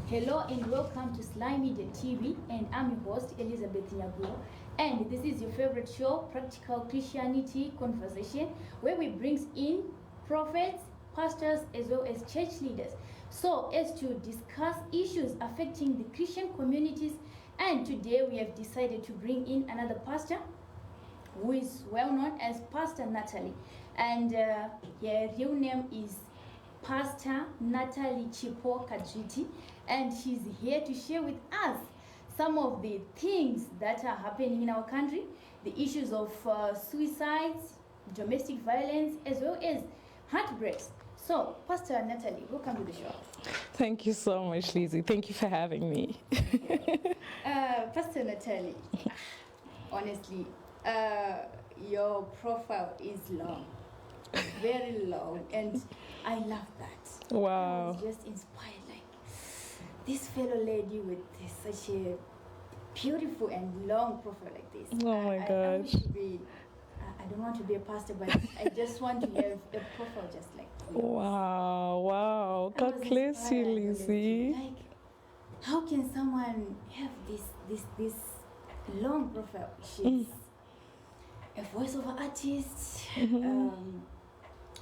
Hello and welcome to Sly Media TV, and I'm your host Elizabeth Nyaguo, and this is your favorite show, Practical Christianity Conversation, where we bring in prophets, pastors, as well as church leaders, so as to discuss issues affecting the Christian communities. And today we have decided to bring in another pastor who is well known as Pastor Natalie, and her real name is Pastor Natalie Kadzviti, and she's here to share with us some of the things that are happening in our country, the issues of suicides, domestic violence, as well as heartbreaks. So, Pastor Natalie, welcome to the show. Thank you so much, Lizzie. Thank you for having me. Pastor Natalie, honestly, your profile is long, very long, and I love that. Wow. I was just inspired, like this fellow lady with such a beautiful and long profile like this. Oh my gosh. I don't want to be a pastor, but I just want to have a profile just like this. Wow. God bless you, Lizzie. Like, how can someone have this long profile? She's a voiceover artist,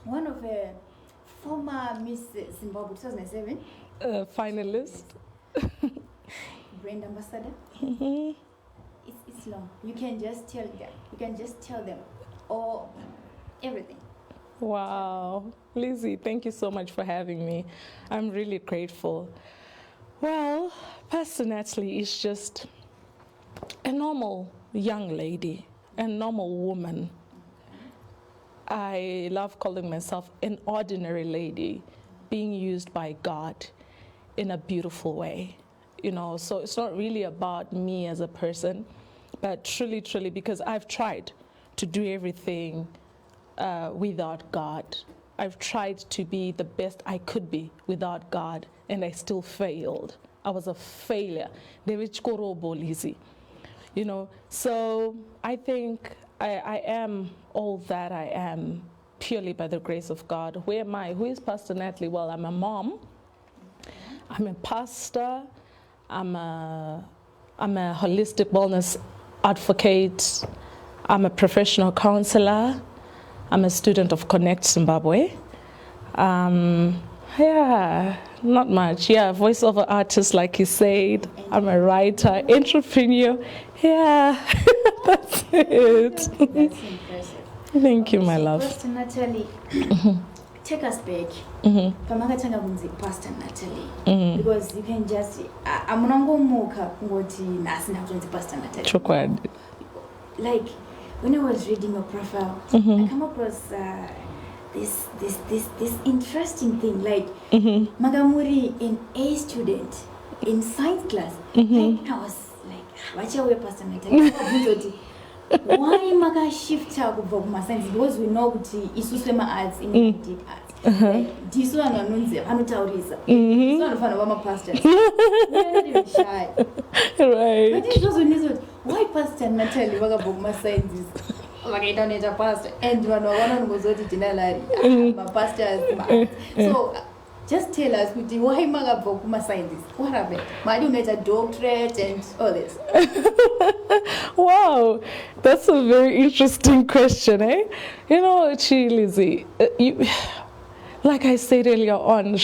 one of a former Miss Zimbabwe 2007 finalist, brand ambassador. It's long. You can just tell them. You can just tell them all everything. Wow. Lizzie, thank you so much for having me. I'm really grateful. Well, Pastor Natalie is just a normal young lady, a normal woman. I love calling myself an ordinary lady being used by God in a beautiful way. You know, so it's not really about me as a person, but truly, because I've tried to do everything without God. I've tried to be the best I could be without God, and I still failed. I was a failure. You know, so I think I am all that I am purely by the grace of God. Where am I? Who is Pastor Natalie? Well, I'm a mom. I'm a pastor. I'm a holistic wellness advocate. I'm a professional counselor. I'm a student of Connect Zimbabwe. Yeah, not much. Yeah, voiceover artist, like you said. I'm a writer, entrepreneur. Yeah, that's it. That's impressive. Thank you, my love. Pastor Natalie, take us back. Pastor Natalie, because you can just I'm not going to Pastor Natalie. Like when I was reading your profile, I come across this interesting thing, like Magamuri, an A student in science class. Like, I was like, watch your way, Pastor Natalie. Why maga shift to science? Because we know that isusema arts in did arts. This one anonunze anotauriza. This one fana bama pastors. We're not even shy. Right. But it was when you said, why Pastor Natalie maga sciences? Like I don't pastor, and one goes to dinner, my pastors. So just tell us, why maga sciences? What happened? I do need a doctorate and all this. Wow, that's a very interesting question, eh? You know, Lizzie, like I said earlier on,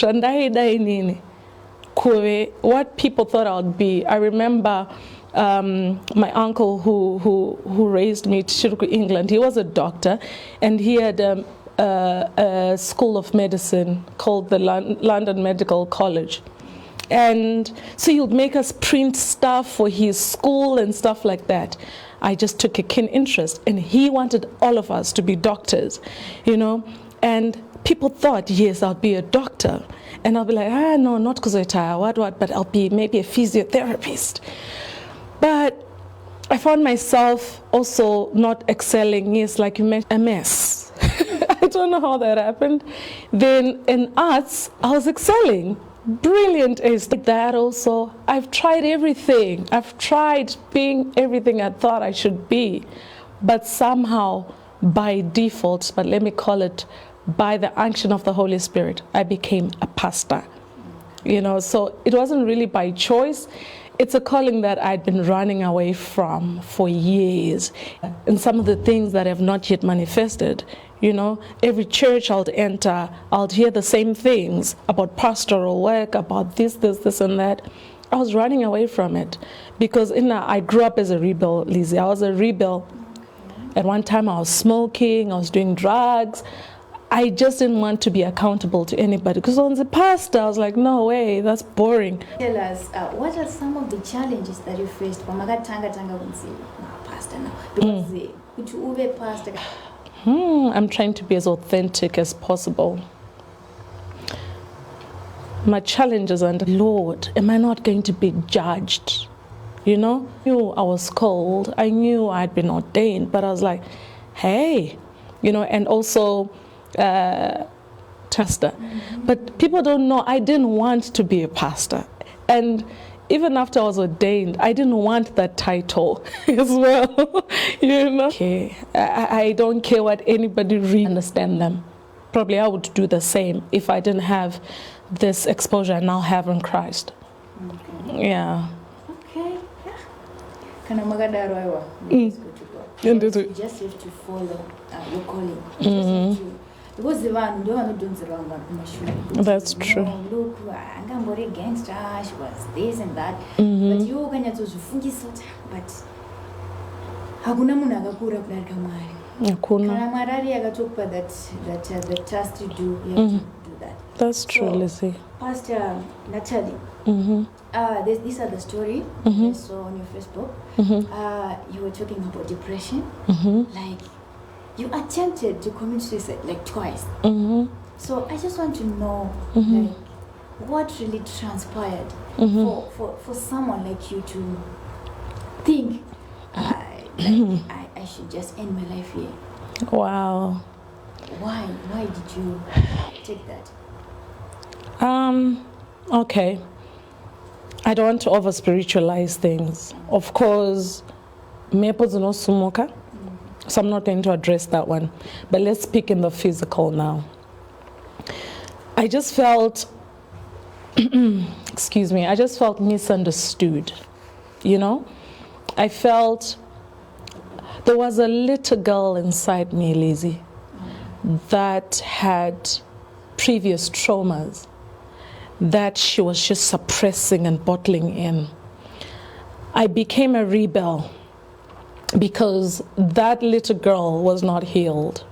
what people thought I would be. I remember my uncle who raised me to Chiruku, England. He was a doctor, and he had a school of medicine called the London Medical College. And so he would make us print stuff for his school and stuff like that. I just took a keen interest, and he wanted all of us to be doctors, you know. And people thought, yes, I'll be a doctor. And I'll be like, no, not because I retire, what, but I'll be maybe a physiotherapist. But I found myself also not excelling. Yes, like you mentioned, a mess. I don't know how that happened. Then in arts, I was excelling. Brilliant as that also. I've tried everything. I've tried being everything I thought I should be. But somehow, by default, but let me call it by the unction of the Holy Spirit, I became a pastor. you know, so it wasn't really by choice. It's a calling that I'd been running away from for years. And some of the things that have not yet manifested, you know, every church I'll enter, I'll hear the same things about pastoral work, about this, and that. I was running away from it because I grew up as a rebel, Lizzie. I was a rebel. At one time I was smoking, I was doing drugs. I just didn't want to be accountable to anybody because on the pastor, I was like, no way, that's boring. Tell us, what are some of the challenges that you faced? Pastor now, because ube pastor. I'm trying to be as authentic as possible. My challenges are, Lord, am I not going to be judged? You know, I knew I was called. I knew I'd been ordained, but I was like, hey, you know, and also pastor. But people don't know I didn't want to be a pastor. And even after I was ordained, I didn't want that title as well. You know? Okay. I don't care what anybody really understand them. Probably I would do the same if I didn't have this exposure I now have in Christ. Okay. Yeah. Okay. You just have to follow your calling. Because the one don't do the wrong one. That's true. Look, I'm going against her, she was this and that. But you can just but hakuna munhu akakura kudarika Mwari. Kana Mwari akatokupa that task to do, you have to do that. That's true, Lizzie. Pastor Natalie, these are the story I saw on your Facebook. You were talking about depression. Like, you attempted to commit suicide like twice. So I just want to know, like, what really transpired for someone like you to think, I should just end my life here. Wow. Why did you take that? Okay. I don't want to over spiritualize things. Of course, Maples no sumoka. So I'm not going to address that one. But let's speak in the physical now. I just felt, excuse me, I just felt misunderstood, you know? I felt there was a little girl inside me, Lizzie, that had previous traumas that she was just suppressing and bottling in. I became a rebel because that little girl was not healed.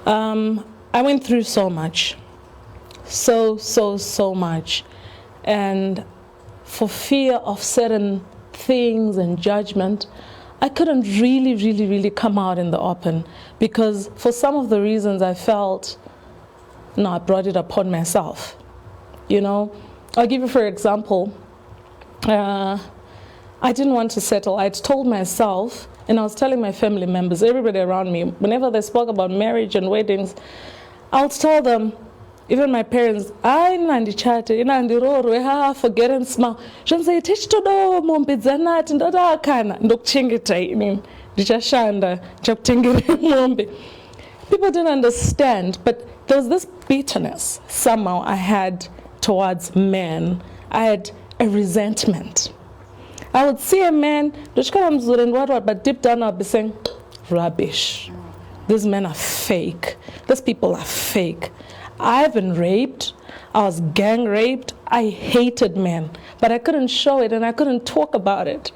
I went through so much, so much. And for fear of certain things and judgment, I couldn't really come out in the open because for some of the reasons I felt, no, I brought it upon myself. You know, I'll give you for example, I didn't want to settle. I'd told myself, and I was telling my family members, everybody around me, whenever they spoke about marriage and weddings, I would tell them, even my parents, I nandi chat, nandi roro, forget and smile. She say, teach to do mombidzanat and other kana, ndok chingita, dichashanda, chop mombi. People didn't understand, but there was this bitterness somehow I had towards men. I had a resentment. I would see a man, but deep down I'd be saying, rubbish. These men are fake. These people are fake. I've been raped. I was gang raped. I hated men, but I couldn't show it and I couldn't talk about it,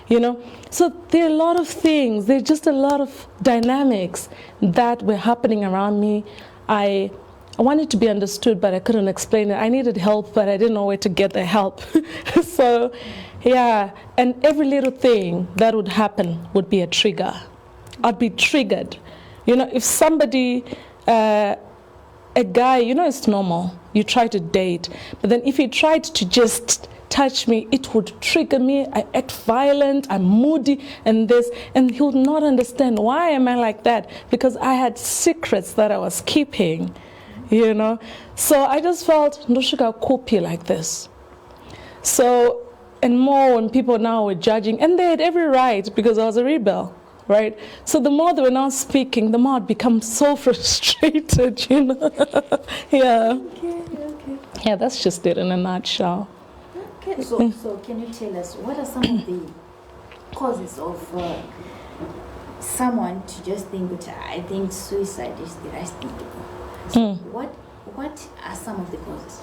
you know? So there are a lot of things. There are just a lot of dynamics that were happening around me. I wanted to be understood, but I couldn't explain it. I needed help, but I didn't know where to get the help. So, yeah, and every little thing that would happen would be a trigger. I'd be triggered. You know, if somebody, a guy, you know, it's normal. You try to date, but then if he tried to just touch me, it would trigger me. I act violent, I'm moody, and this, and he would not understand why am I like that, because I had secrets that I was keeping, you know. So I just felt no sugar copy like this. So, and more when people now were judging, and they had every right because I was a rebel, right? So the more they were now speaking, the more I'd become so frustrated, you know. Yeah. Okay. Yeah, that's just it in a nutshell. Okay, so can you tell us what are some of the causes of someone to just think that I think suicide is the right thing to do? So what are some of the causes?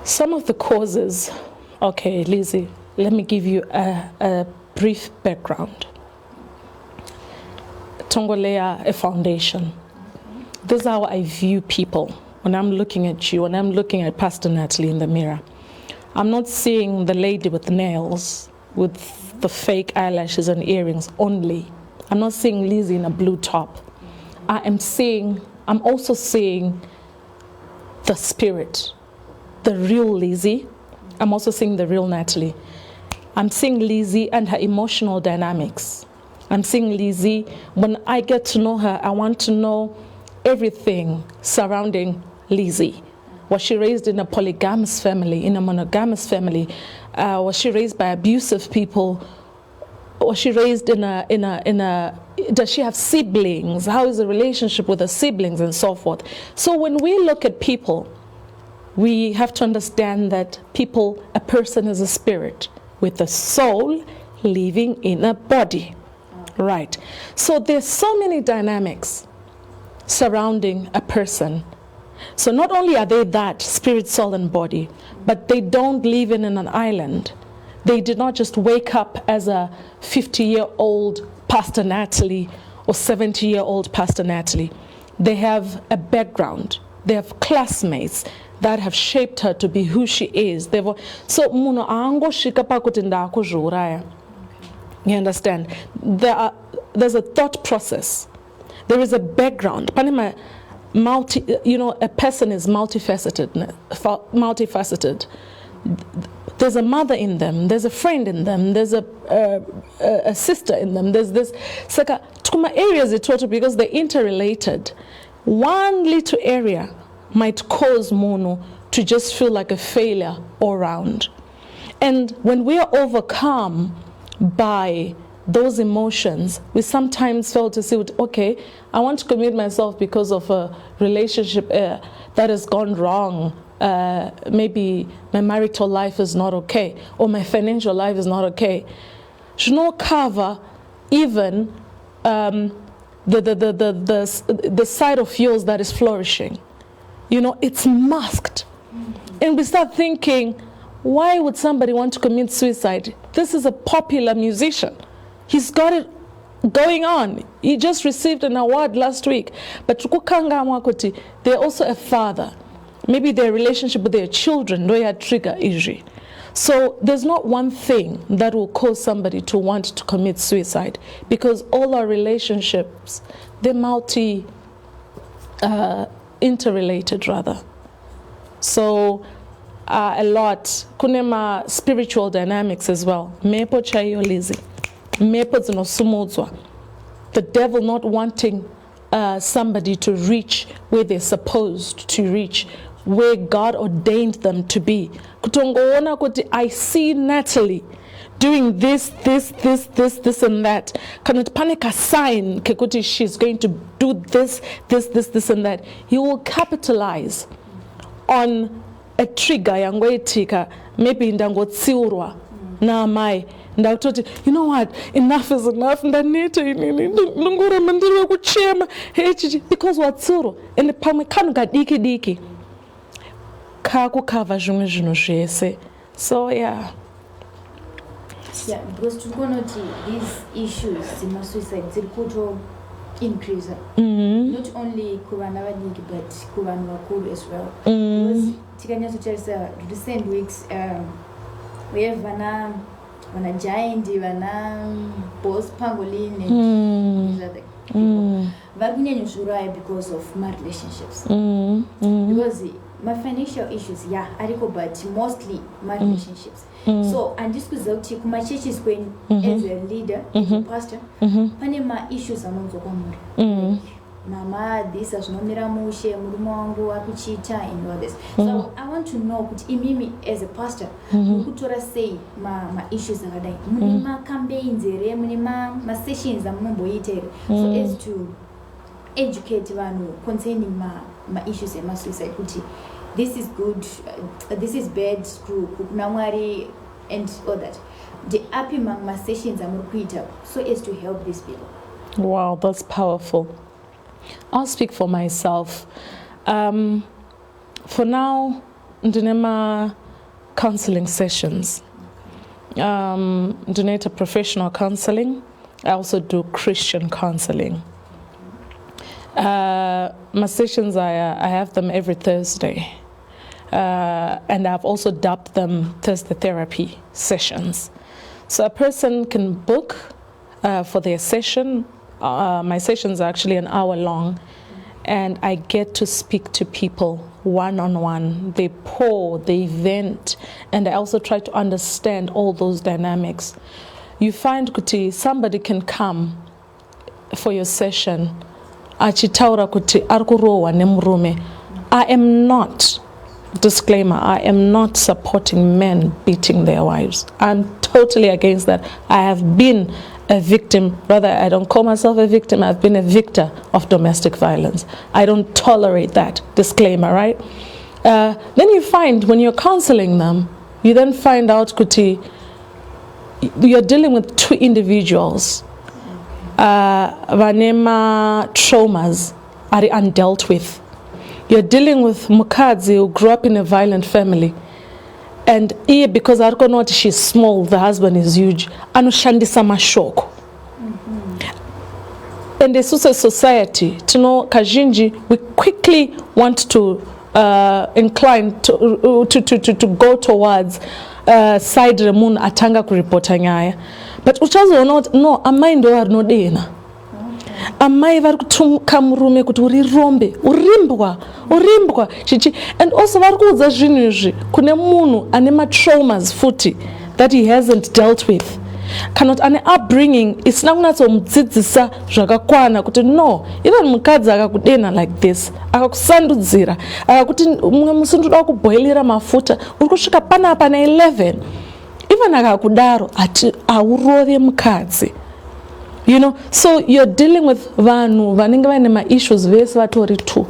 Some of the causes, okay, Lizzie, let me give you a brief background. Tongolea, a foundation. Okay. This is how I view people when I'm looking at you, when I'm looking at Pastor Natalie in the mirror. I'm not seeing the lady with the nails, with the fake eyelashes and earrings only. I'm not seeing Lizzie in a blue top. I'm also seeing the spirit, the real Lizzie. I'm also seeing the real Natalie. I'm seeing Lizzie and her emotional dynamics. I'm seeing Lizzie, when I get to know her, I want to know everything surrounding Lizzie. Was she raised in a polygamous family, in a monogamous family? Was she raised by abusive people? Was she raised does she have siblings? How is the relationship with her siblings and so forth? So when we look at people, we have to understand that a person is a spirit with a soul living in a body. Right. So there's so many dynamics surrounding a person. So not only are they that, spirit, soul, and body, but they don't live in an island. They did not just wake up as a 50-year-old Pastor Natalie or 70-year-old Pastor Natalie. They have a background. They have classmates that have shaped her to be who she is. So muno ango shikapa kutinda kuzhuraya. You understand? There's a thought process. There is a background. A person is multifaceted. There's a mother in them. There's a friend in them. There's a sister in them. There's this tukuma areas because they're interrelated. One little area might cause mono to just feel like a failure all around. And when we are overcome by those emotions, we sometimes fail to see, okay, I want to commit myself because of a relationship that has gone wrong. Maybe my marital life is not okay, or my financial life is not okay. Should not cover even the side of yours that is flourishing. It's masked. And we start thinking, why would somebody want to commit suicide? This is a popular musician. He's got it going on. He just received an award last week. But they're also a father. Maybe their relationship with their children, trigger issue. So there's not one thing that will cause somebody to want to commit suicide, because all our relationships, they're interrelated rather. So a lot, kunema spiritual dynamics as well. Mepo chayo lizi. Mepo zino sumozwa. The devil not wanting somebody to reach where they're supposed to reach, where God ordained them to be. Kutongoona kuti I see Natalie doing this and that. Cannot panic a sign kekuti she's going to do this and that. He will capitalize on a trigger yangoitika, maybe ndangotsiurwa na mai. You know what? Enough is enough. Because what tsuro and the pamekanu diki. So yeah. Yeah, because to connote these issues, the suicide, the cultural increase. Not only Kuranawadi, but Kuranwakuru as well. Because Tikanya Suchasa, recent weeks, we have a giant, boss pangolin, and these other people. Vagina Shurai because of my relationships. Because my financial issues, yeah, I recall, but mostly my relationships. So, and this was out here, my church is going as a leader, as a pastor, Panama issues are not so common. Mama, this is no miramushe, murumongo, akuchita, and all this. So, I want to know, put imimi as a pastor, kutura say, my issues are like, munima campaigns, munima, my sessions are mumbo eater. So, as to educate one concerning my issues and my suicide, this is good, this is bad, kunamwari, and all that. The api mangma sessions are so as to help these people. Wow, that's powerful. I'll speak for myself. For now, ndinema counseling sessions. Donate professional counseling. I also do Christian counseling. My sessions, I have them every Thursday. And I've also dubbed them Thursday therapy sessions. So a person can book for their session. My sessions are actually an hour long, and I get to speak to people one-on-one. They pour, they vent, and I also try to understand all those dynamics. You find kuti somebody can come for your session. Achitaura kuti arikurowa nemurume. I am not, disclaimer, I am not supporting men beating their wives. I'm totally against that. I have been a victim, rather I don't call myself a victim, I've been a victor of domestic violence. I don't tolerate that, disclaimer, right? Then you find when you're counseling them, you then find out kuti, you're dealing with two individuals. Vanema traumas are undealt with. You're dealing with mukadzi who grew up in a violent family. And because arkonoti she's small, the husband is huge. Anushandisa mashoko. And the society, to know kajinji, we quickly want to incline to go towards side remun atanga kuripota nyaya. But uchazo no amai ndo arnodena. Amai vari kutuka murume kuti urimbwa chichi, and also vari kuudza zvinhu izvi kune munhu ane traumas futi that he hasn't dealt with. Cannot ane upbringing isina kunatsomudzidzisa zvakakwana kuti no, even mukadzi akakudena like this, akakusandudzira, akakuti mumwe musi ndoda kuboilira mafuta, uri kusvika panapa na 11, even akakudaro ati aurove mukadzi. You know, so you're dealing with vanhu vanenge vaine ma-issues vese vatori tu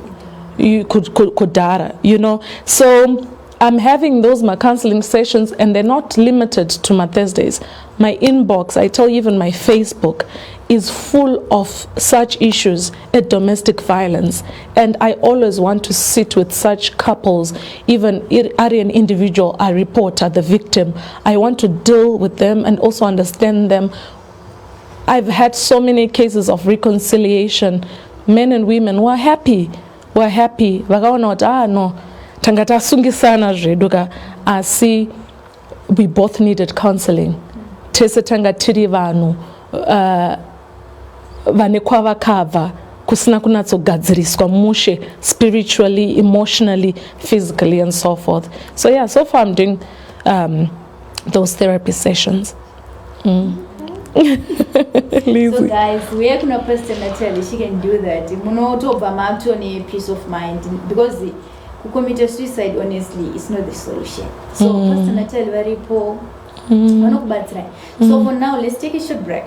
kudara, you know. So I'm having those my counseling sessions, and they're not limited to my Thursdays. My inbox, I tell you, even my Facebook is full of such issues at domestic violence, and I always want to sit with such couples. Even are an individual, I report at the victim. I want to deal with them and also understand them. I've had so many cases of reconciliation. Men and women who are happy. Vakaona no, tangata sungisana zveduka asi we both needed counseling. Tese tanga tiri vanhu vane kwavakabva kusina kunatsogadziriswa mushe spiritually, emotionally, physically, and so forth. So yeah, so far I'm doing those therapy sessions. So guys, we are going to Pastor Natalie, she can do that. A peace of mind, because who committed suicide, honestly, is not the solution. So Pastor Natalie, very poor. So for now, let's take a short break.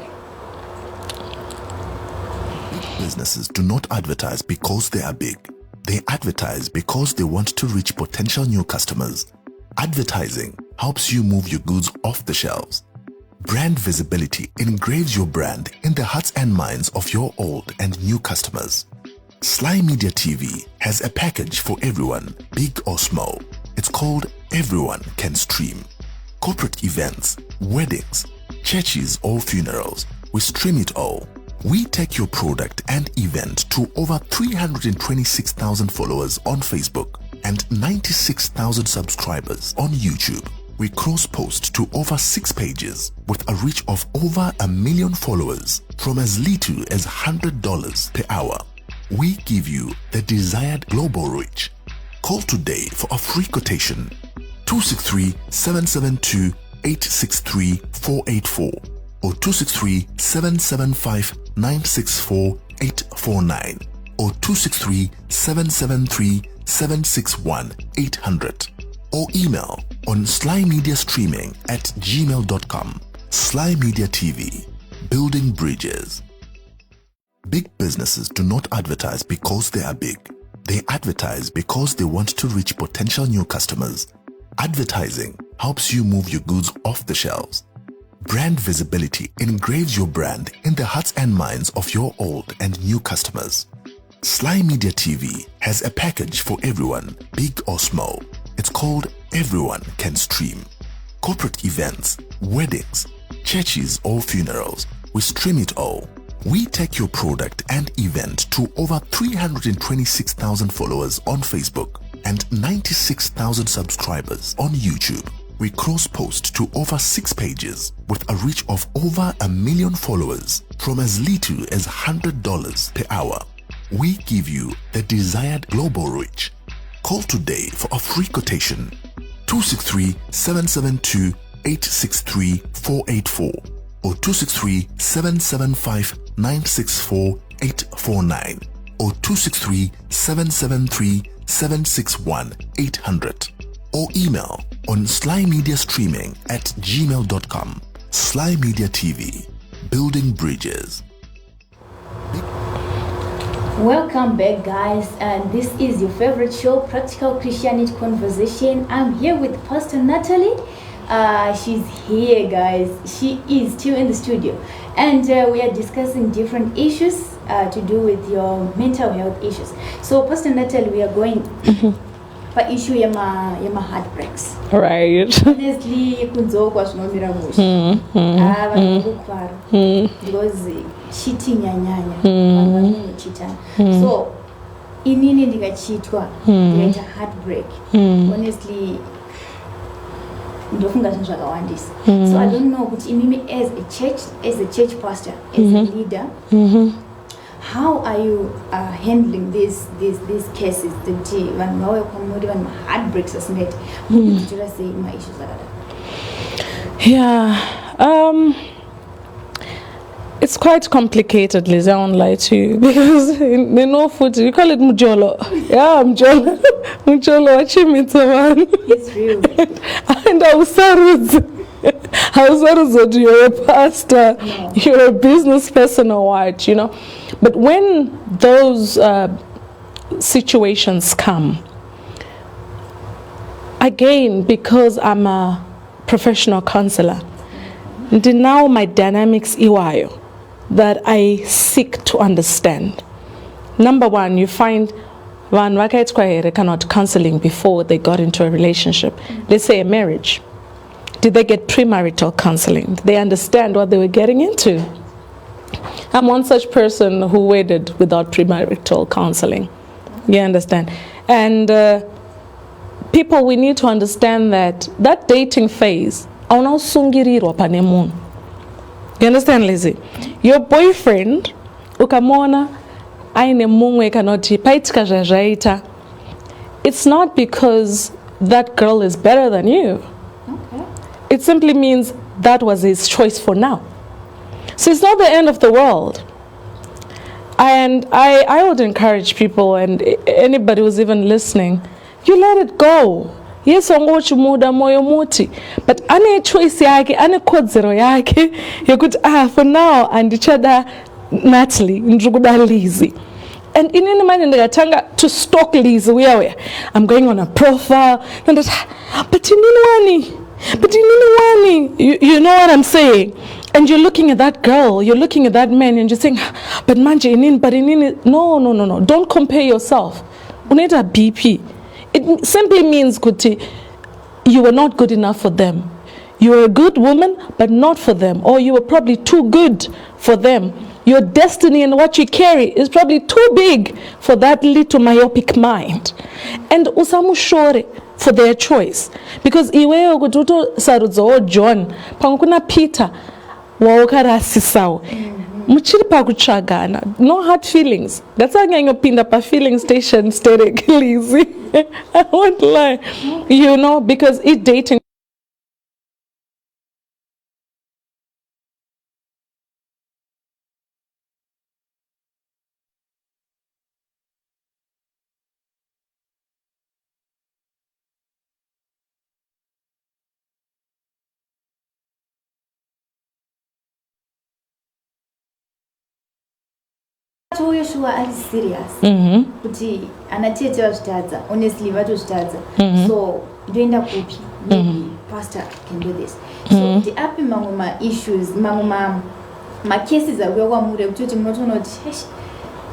Businesses do not advertise because they are big. They advertise because they want to reach potential new customers. Advertising helps you move your goods off the shelves. Brand visibility engraves your brand in the hearts and minds of your old and new customers. SlyMedia TV has a package for everyone, big or small. It's called Everyone Can Stream. Corporate events, weddings, churches or funerals, we stream it all. We take your product and event to over 326,000 followers on Facebook and 96,000 subscribers on YouTube. We cross-post to over 6 pages with a reach of over 1 million followers from as little as $100 per hour. We give you the desired global reach. Call today for a free quotation. 263-772-863-484 or 263-775-964-849 or 263-773-761-800 or email on slymediastreaming@gmail.com. Sly Media TV, building bridges. Big businesses do not advertise because they are big. They advertise because they want to reach potential new customers. Advertising helps you move your goods off the shelves. Brand visibility engraves your brand in the hearts and minds of your old and new customers. SlyMedia TV has a package for everyone, big or small. It's called Everyone Can Stream. Corporate events, weddings, churches or funerals, we stream it all. We take your product and event to over 326,000 followers on Facebook and 96,000 subscribers on YouTube. We cross-post to over 6 pages with a reach of over 1 million followers from as little as $100 per hour. We give you the desired global reach. Call today for a free quotation. 263-772-863-484 or 263-775-964-849 or 263-773-761-800 or email on slymediastreaming@gmail.com. Sly Media TV, building bridges. Welcome back, guys, and this is your favorite show, Practical Christianity Conversation. I'm here with Pastor Natalie. She's here, guys. She is still in the studio, and we are discussing different issues to do with your mental health issues. So, Pastor Natalie, we are going for issue yama heartbreaks. Right. Honestly, kunzokwa zvinomira musha. Vanokukwara because cheating nyanyanya vanhu vanochitana. So inini ndikachitwa ndikaita heartbreak. Honestly, ndofunga zvinhu zvakawandisa. So I don't know kuti imimi as a church pastor, as a leader, how are you handling these cases? Vanhu vauya kwamuri vanhu heartbreaks asingaiti mukudzitora sei maissues akadaro? Yeah, it's quite complicated, Liz. I won't lie to you because in no food you call it mujolo. Yeah, mujolo, mujolo. What you mean, man? It's real. And I was you're a pastor, No. you're a business person or what, you know. But when those situations come, again, because I'm a professional counselor, now my dynamics iwayo that I seek to understand. Number one, you find one cannot counseling before they got into a relationship. Let's say a marriage. Did they get premarital counseling? Did they understand what they were getting into? I'm one such person who waited without premarital counseling. You understand? And people, we need to understand that dating phase, you understand, Lizzie? Your boyfriend, ukamona, it's not because that girl is better than you. Okay. It simply means that was his choice for now. So it's not the end of the world. And I would encourage people and anybody who's even listening, you let it go. Yes, muda moyo muti, but ane choice yake, ane kodzero yake, you could for now and each other Natalie, njuguda Lizzie. And in any mind to stalk Lizzie, I'm going on a profile, and but you know what I'm saying? And you're looking at that girl, you're looking at that man, and you're saying, but manje no. Don't compare yourself. Uneta BP. It simply means kuti, you were not good enough for them. You were a good woman, but not for them. Or you were probably too good for them. Your destiny and what you carry is probably too big for that little myopic mind. And usamu shore for their choice. Because iwe okututo sarudzo John, pangukuna Peter, waokarasisawo. Muchiri pakutsvagana, no hard feelings. That's why I'm pinda pa feeling station static Lizzie. I won't lie. You know, because it dating So Yeshua are serious. Kuti anatete vazvitadza, honestly vatozvitadza. So doenda kupi, maybe pastor can do this. So the api mamma issues, mamma cases are where one would to not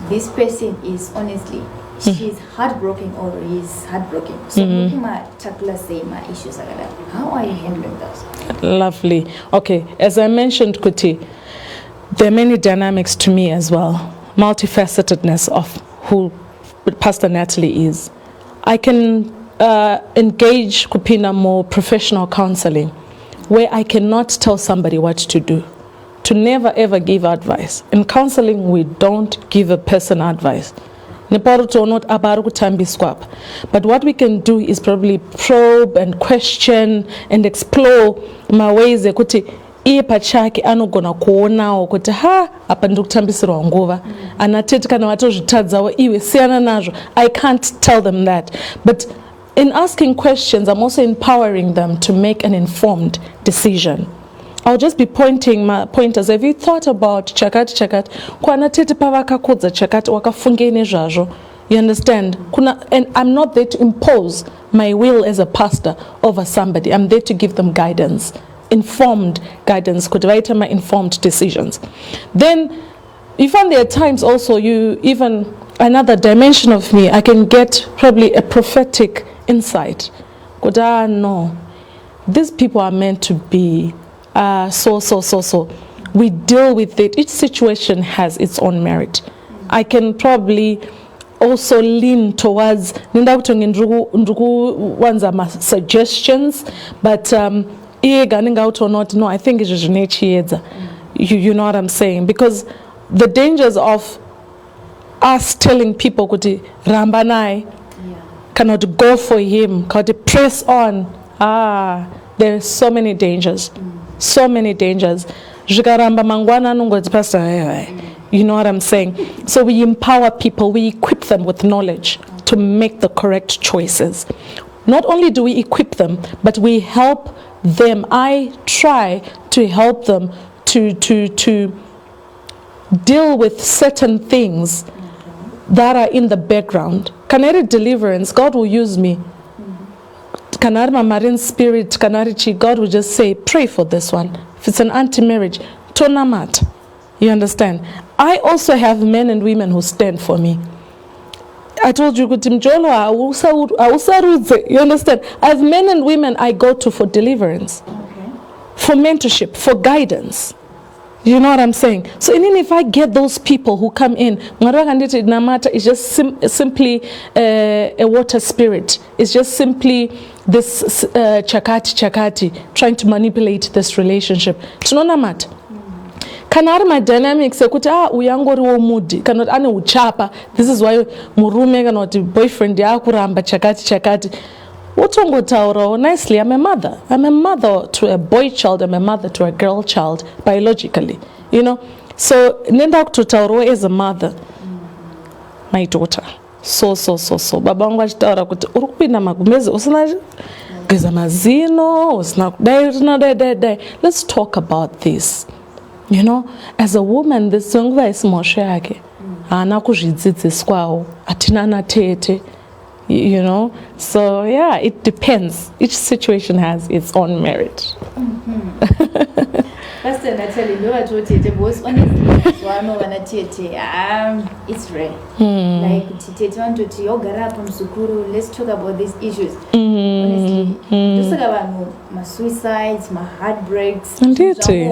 this person is honestly she's heartbroken or is heartbroken. So my takula say my issues are like how are you handling that? Lovely. Okay, as I mentioned, Kuti, there are many dynamics to me as well. Multifacetedness of who Pastor Natalie is. I can engage Kupina more professional counseling where I cannot tell somebody what to do. To never ever give advice. In counseling, we don't give a person advice. But what we can do is probably probe and question and explore my ways. Iye pachake anogona kuonawo kuti apa ndikutambisirwa nguva anatete kana watozvitadzawo iwe siyana nazvo. I can't tell them that, but in asking questions I'm also empowering them to make an informed decision. I'll just be pointing my pointers. Have you thought about chakati kwanatete pavakakudza chakati wakafungene zvazvo? You understand? And I'm not there to impose my will as a pastor over somebody. I'm there to give them guidance. Informed guidance, could write my informed decisions. Then you find there are times also even another dimension of me, I can get probably a prophetic insight. Could no, these people are meant to be so. We deal with it. Each situation has its own merit. I can probably also lean towards suggestions, but no, I think it's you know what I'm saying, because the dangers of us telling people Rambanai cannot go for him, cannot press on. There are so many dangers. So many dangers. You know what I'm saying? So we empower people, we equip them with knowledge to make the correct choices. Not only do we equip them, but we help them. I try to help them to deal with certain things that are in the background. Canary deliverance, God will use me. Canary marine spirit, Canary chi, God will just say, pray for this one. If it's an anti-marriage, tonamat. You understand? I also have men and women who stand for me. I told you, you understand? I have men and women I go to for deliverance, for mentorship, for guidance. You know what I'm saying? So even if I get those people who come in, it's just simply a water spirit. It's just simply this chakati, trying to manipulate this relationship. Tinonamat. Kanari my dynamics uyangoriwo mudi cannot ane uchapa. This is why murume cannot boyfriend yakuramba chakati. Utongotauro nicely, I'm a mother to a boy child, I'm a mother to a girl child biologically, you know. So nenda kutauro as a mother, my daughter. So baba wangu achitaura kuti urikupinda magumezi usina geza mazino usina dai. Let's talk about this. You know, as a woman, this nguva isimoshe yake ana kuzvidzidziswawo atina natete. You know, so yeah, it depends. Each situation has its own merit. Pastor Natalie, you are honestly, it's rare. Like, let's talk about these issues. Honestly, just about my suicides, my heartbreaks, honestly,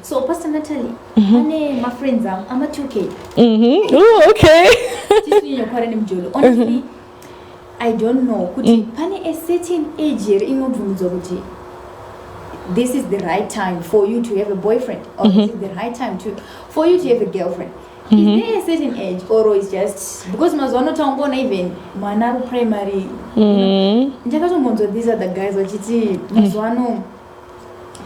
so Pastor Natalie, my friends, I'm a 2K. Oh, okay. Honestly, I don't know. Pani a certain age this is the right time for you to have a boyfriend, or this is the right time for you to have a girlfriend. Is there a certain age, or is just because Mazono Tongona even Manaru primary? These are the guys that Mazono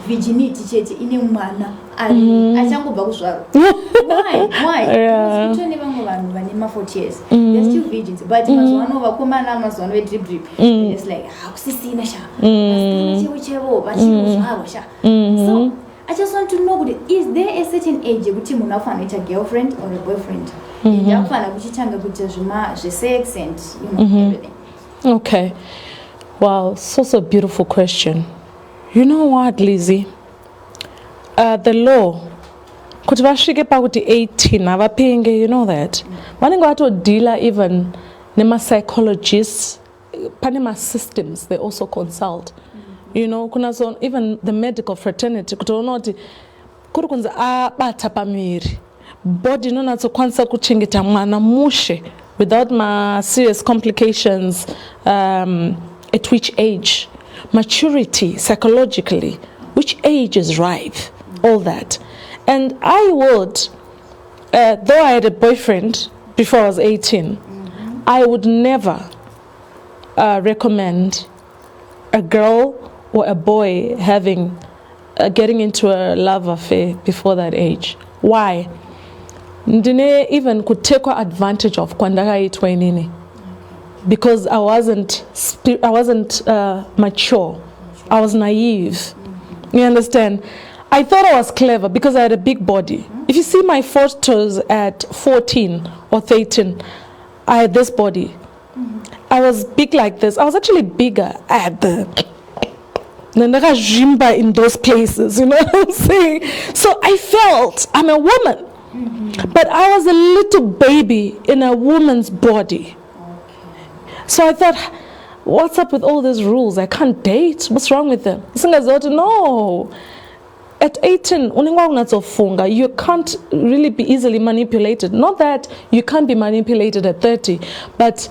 virginity cheti ine mwana achango bakuswaro. Why? Because each one vanima 40 years. They're still virgins, but mazuano vakomana mazuano drip. It's like hakusisina sha. Whichever, but she was sha. So I just want to know, is there a certain age which you have a girlfriend or a boyfriend? Sex and everything. Okay. Wow, such a beautiful question. You know what, Lizzie? The law, kuti vasvike pakuti 18 havapenge, you know that. Vanenge vatodila even nema-psychologists, panema systems they also consult. You know, kunazo even the medical fraternity, kutoona kuti kuri kunzi abata pamiri. Body inonatsokwanisa kuchengeta mwana mushe without serious complications at which age? Maturity, psychologically, which age is ripe? All that. And I would, though I had a boyfriend before I was 18, I would never recommend a girl or a boy having getting into a love affair before that age. Why? Ndine even could take advantage of kwandakaitwa inini, because I wasn't mature. I was naive. You understand? I thought I was clever because I had a big body. If you see my photos at 14 or 13, I had this body. I was big like this. I was actually bigger. I had the Jimba in those places, you know what I'm saying? So I felt I'm a woman. But I was a little baby in a woman's body. So I thought, what's up with all these rules? I can't date. What's wrong with them? No. At 18, you can't really be easily manipulated. Not that you can't be manipulated at 30, but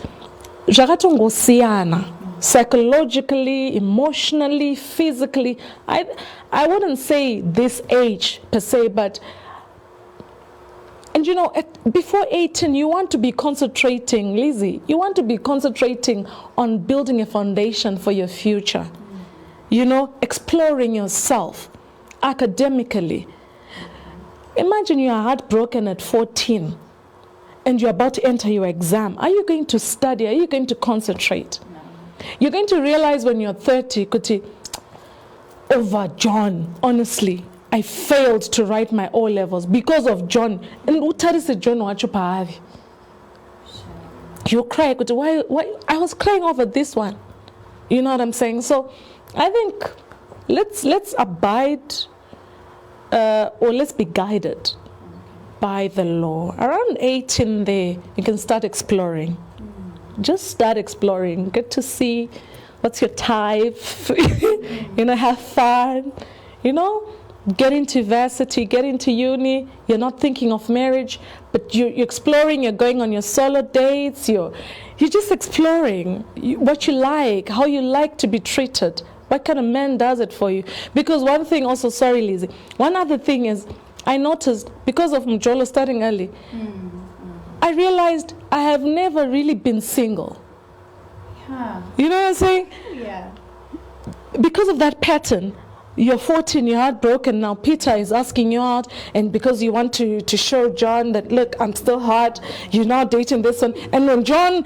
psychologically, emotionally, physically. I wouldn't say this age per se, but and you know, before 18, you want to be concentrating, Lizzie, you want to be concentrating on building a foundation for your future. You know, exploring yourself academically. Imagine you are heartbroken at 14 and you're about to enter your exam. Are you going to study? Are you going to concentrate? No. You're going to realize when you're 30, Kuti, over John, honestly, I failed to write my O levels because of John. And utari se John wachupa. You cry, Kuti, why? I was crying over this one. You know what I'm saying? So I think let's abide or let's be guided by the law. Around 18 there, you can start exploring. Just start exploring. Get to see what's your type. You know, have fun. You know, get into varsity, get into uni. You're not thinking of marriage, but you're exploring. You're going on your solo dates. You're just exploring what you like, how you like to be treated. What kind of man does it for you? Because one thing also, sorry Lizzie, one other thing is, I noticed, because of Mjolo starting early, I realized I have never really been single. Yeah. You know what I'm saying? Yeah. Because of that pattern, you're 14, you're heartbroken, now Peter is asking you out, and because you want to show John that, look, I'm still hot, you're now dating this one, and when John,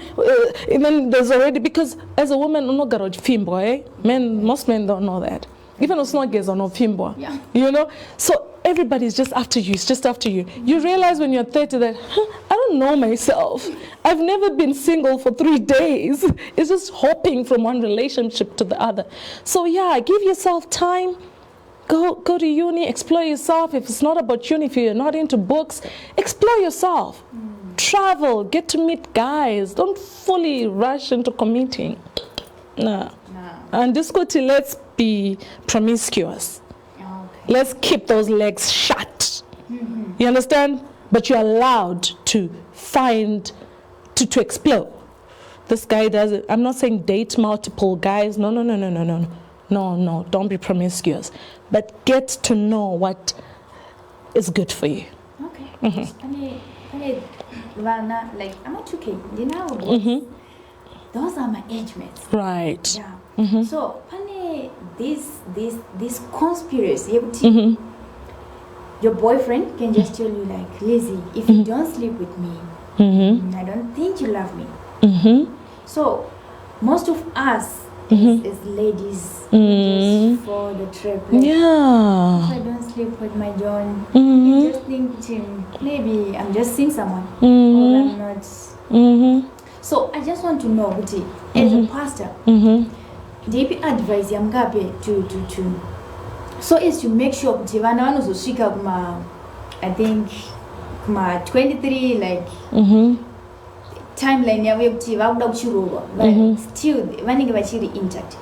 and then there's already, because as a woman, most men don't know that. Even Osnoges are not fimbo. Yeah. You know? So everybody's just after you, it's just after you. You realize when you're 30 that, I don't know myself. I've never been single for 3 days. It's just hopping from one relationship to the other. So yeah, give yourself time. Go to uni, explore yourself. If it's not about uni, if you're not into books, explore yourself. Travel, get to meet guys. Don't fully rush into committing. No. And this let's be promiscuous. Okay. Let's keep those legs shut. You understand? But you're allowed to find, to explore. This guy does it. I'm not saying date multiple guys. No. No, don't be promiscuous. But get to know what is good for you. Okay. Like, I'm not okay. You know, those are my age mates. Right. Yeah. So, this conspiracy, your boyfriend can just tell you like, Lizzie, if you don't sleep with me, I don't think you love me. So, most of us as ladies just for the trip. Like, Yeah. if I don't sleep with my John, Mm-hmm. I just think maybe I'm just seeing someone Mm-hmm. or I'm not. Mm-hmm. So I just want to know, Guti, as a pastor, Mm-hmm. DP advise yamgape to so as to make sure kuti vana vanozosvika kuma, I think kuma 23, like Mm-hmm. timeline yavo yekuti vakuda kuchiroorwa, but still vanenge vachiri intact,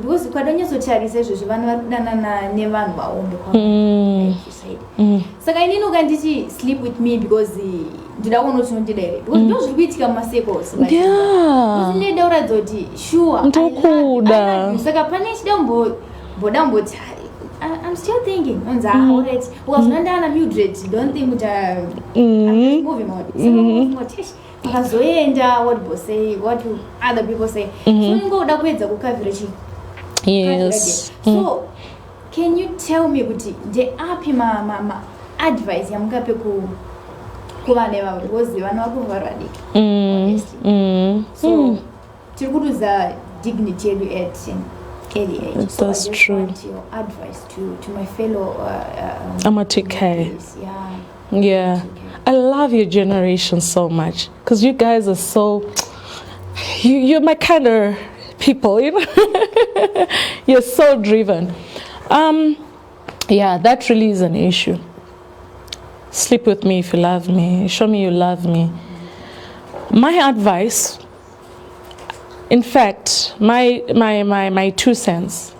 because ukadonyasotarisa izvozvo vana vari kudanana nevanhu vaombe like you said. Saka inini ukandichi sleep with me because ndida kuona kuti unondida here, because ndo zviri kuitika mumasecos, like Yeah. ndida kuratidza kuti sure Ndokuda. saka pane chida mboda mboti I'm still thinking, alright, ukazonandana Mildred, don't think that I'm just moving on. So moving on, pakazoenda what people say, what other people say. So ngoda kuedza kukavira chi. Yes. So can you tell me kuti ndeapi ma advice yamungape kuvana ivavo, because vana vakuvarwa diki, honestly. So tiri kuduza dignity yedu at an early age. So That's I just true. want your advice to my fellow Amatike. yeah. Yeah. I love your generation so much because you guys are so, you're my kind of people, you know. You're so driven. Yeah, that really is an issue. Sleep with me if you love me. Show me you love me. My advice, in fact, my 2 cents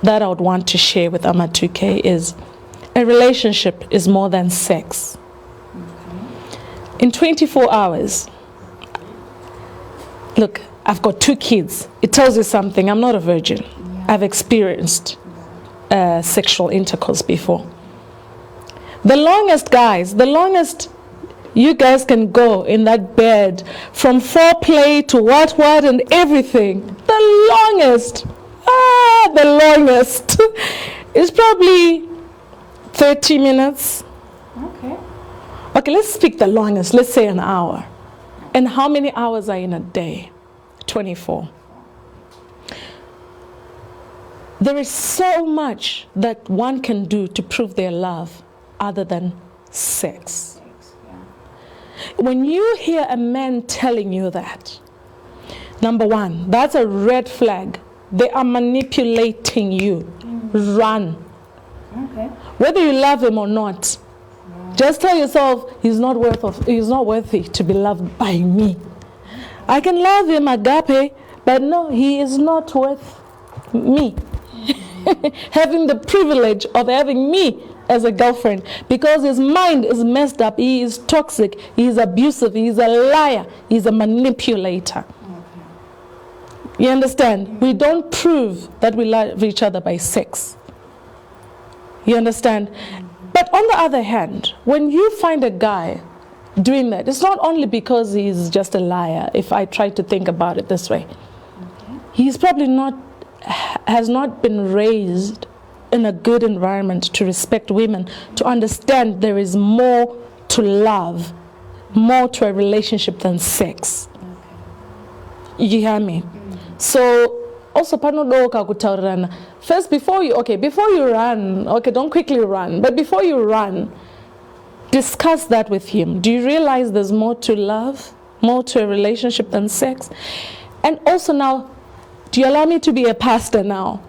that I would want to share with Amatuke is a relationship is more than sex. In 24 hours, look, I've got 2 kids. It tells you something. I'm not a virgin. I've experienced sexual intercourse before. The longest you guys can go in that bed, from foreplay to what and everything, the longest is probably 30 minutes. Okay, let's speak the longest. Let's say an hour. And how many hours are in a day? 24. There is so much that one can do to prove their love other than sex. When you hear a man telling you that, number one, that's a red flag. They are manipulating you. Run. Whether you love him or not, just tell yourself he's not worthy to be loved by me. I can love him agape, but no, he is not worth me. Having the privilege of having me as a girlfriend, because his mind is messed up, he is toxic, he is abusive, he is a liar, he is a manipulator. You understand? We don't prove that we love each other by sex. You understand? But on the other hand, when you find a guy doing that, it's not only because he's just a liar, if I try to think about it this way. He's probably has not been raised in a good environment to respect women, to understand there is more to love, more to a relationship than sex. You hear me? So also panodoka kutaurirana. First, before you run, don't quickly run, but before you run, discuss that with him. Do you realize there's more to love, more to a relationship than sex? And also now, do you allow me to be a pastor now?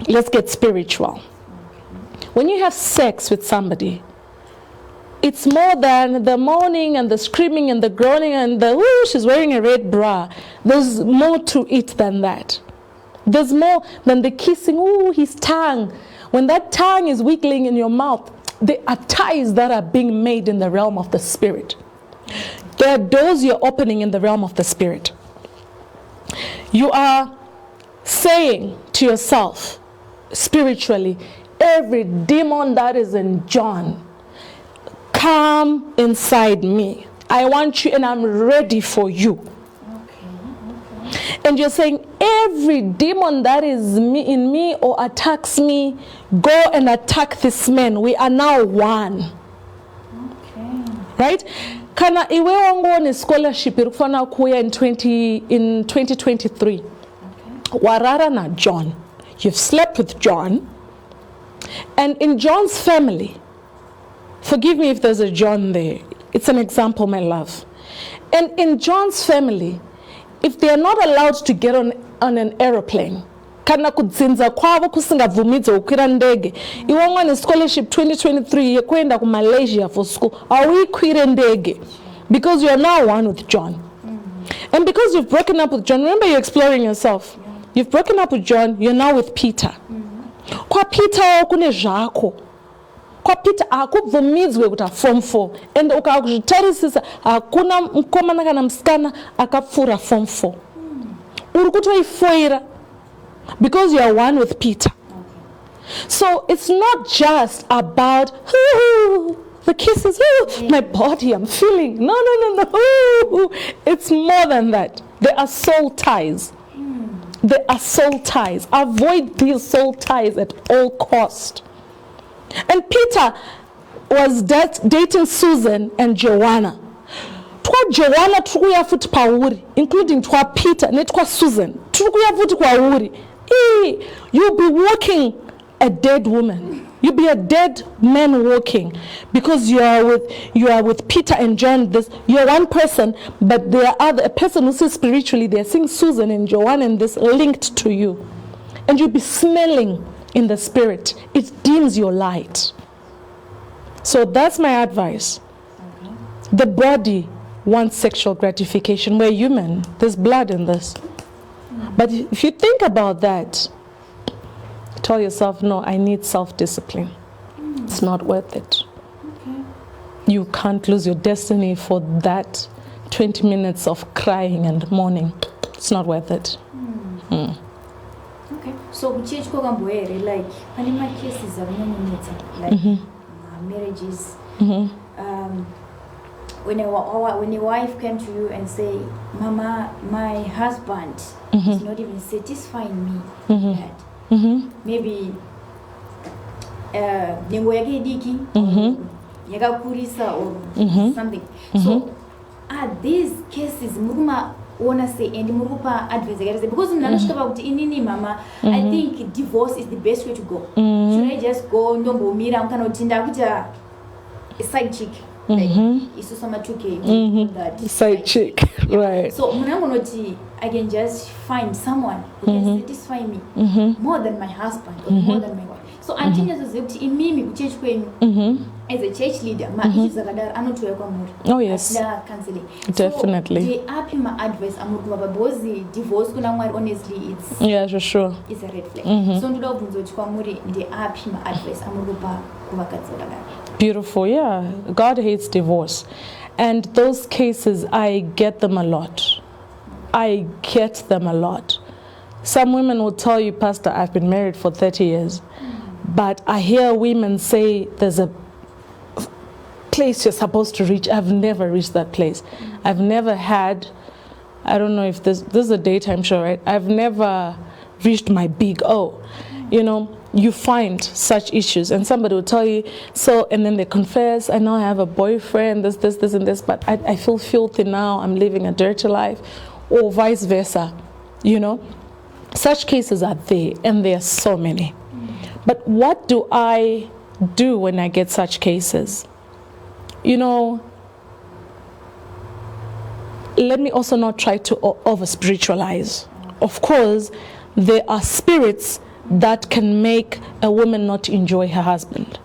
Let's get spiritual. When you have sex with somebody, it's more than the moaning and the screaming and the groaning and the, ooh, she's wearing a red bra. There's more to it than that. There's more than the kissing, ooh, his tongue. When that tongue is wiggling in your mouth, there are ties that are being made in the realm of the spirit. There are doors you're opening in the realm of the spirit. You are saying to yourself, spiritually, every demon that is in John, come inside me. I want you and I'm ready for you. And you're saying, every demon that is in me or attacks me, go and attack this man. We are now one. Right? Kana iwe wangu ni scholarship irufana kuya in 2023. warara na John. You've slept with John. And in John's family, forgive me if there's a John there. It's an example, my love. And in John's family, if they are not allowed to get on an aeroplane, kana kudzinza kwavo kusingavumidza ukwira ndege, iwe mwana scholarship 2023 yekwenda ku Malaysia for school, awuikwire ndege because you are now one with John. And because you've broken up with John, remember you're exploring yourself. You've broken up with John, you're now with Peter. Kwa Peter kune zvako. Kwa Peter akubvumidzwe kuti form 4 and ukazvitarisisa hakuna mukomana kana musikana akapfuura form 4. Uri kutoifoira because you are one with Peter. So it's not just about the kisses, my body, I'm feeling. No. It's more than that. There are soul ties. There are soul ties. Avoid these soul ties at all cost. And Peter was dating Susan and Joanna. Twa Joanna tukuya futi pauri, including twa Peter and twa Susan. Tukuya futi kwa uri. You'll be walking a dead woman. You'll be a dead man walking because you are with Peter and John. You're one person, but there are a person who says spiritually they're seeing Susan and Joanna and this linked to you, and you'll be smelling in the spirit. It dims your light. So that's my advice. The body wants sexual gratification. We're human. There's blood in this. But if you think about that, tell yourself, no, I need self-discipline. It's not worth it. You can't lose your destiny for that 20 minutes of crying and mourning. It's not worth it. Okay. So change like animal cases are like marriages. When your wife came to you and say, Mama, my husband is not even satisfying me yet. Maybe nengo yake diki yakakurisa or something. So are these cases muruma wanna say and murupa advice because about inini mama I think divorce is the best way to go. Should I just go ndombo mira mkana utinda kuja a side chick like isusama 2K that side chick, right? So I can just find someone who can satisfy me more than my husband or more than my wife. So until in me church as a church leader, my issues are oh yes, counseling. Definitely. So they up my advice. Divorce honestly it's yeah, sure. It's a red flag. So they up my advice. Beautiful, yeah. God hates divorce, and those cases I get them a lot. I get them a lot. Some women will tell you, Pastor, I've been married for 30 years. But I hear women say there's a place you're supposed to reach. I've never reached that place. I've never had, I don't know if this is a daytime show, right? I've never reached my big O. You know, you find such issues and somebody will tell you, so, and then they confess, I know I have a boyfriend, this, and this, but I feel filthy now, I'm living a dirty life, or vice versa, you know. Such cases are there, and there are so many. But what do I do when I get such cases? You know, let me also not try to over-spiritualize. Of course, there are spirits that can make a woman not enjoy her husband.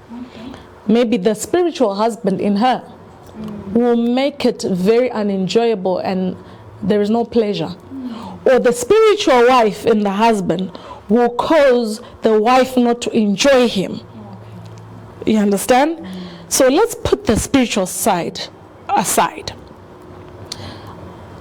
Maybe the spiritual husband in her will make it very unenjoyable and there is no pleasure. Or the spiritual wife in the husband will cause the wife not to enjoy him. You understand? So let's put the spiritual side aside.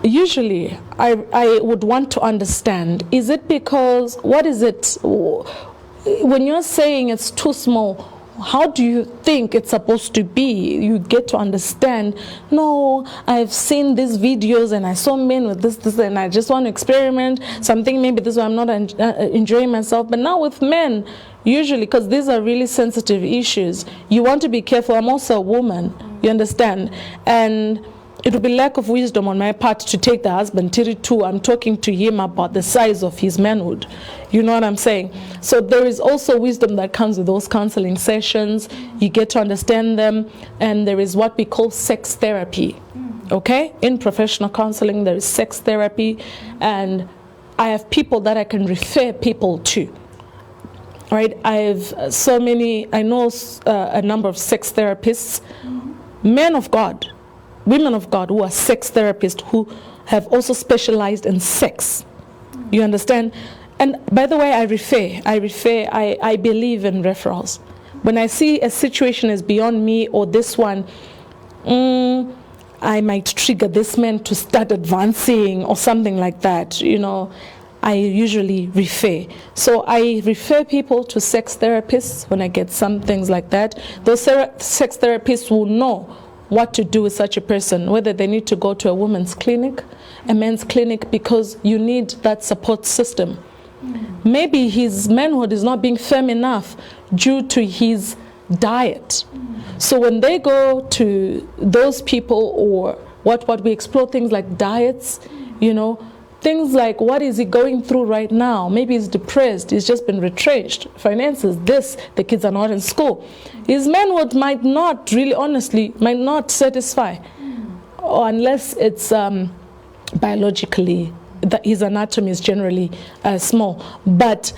Usually, I would want to understand, is it because, what is it, when you're saying it's too small, how do you think it's supposed to be? You get to understand, no, I've seen these videos and I saw men with this, and I just want to experiment something, maybe this way I'm not enjoying myself. But now with men, usually, because these are really sensitive issues, you want to be careful. I'm also a woman, you understand? And it would be lack of wisdom on my part to take the husband too. I'm talking to him about the size of his manhood. You know what I'm saying? So there is also wisdom that comes with those counseling sessions. You get to understand them, and there is what we call sex therapy. Okay? In professional counseling, there is sex therapy, and I have people that I can refer people to. Right? I know a number of sex therapists, men of God, women of God who are sex therapists who have also specialized in sex. You understand? And by the way, I believe in referrals. When I see a situation is beyond me or this one, I might trigger this man to start advancing or something like that, you know, I usually refer. So I refer people to sex therapists when I get some things like that. Those sex therapists will know what to do with such a person, whether they need to go to a woman's clinic, a men's clinic, because you need that support system. Maybe his manhood is not being firm enough due to his diet. So when they go to those people, or what we explore things like diets, you know, things like what is he going through right now? Maybe he's depressed, he's just been retrenched, finances, this, the kids are not in school. His manhood might not really, honestly, might not satisfy, or unless it's biologically, his anatomy is generally small. But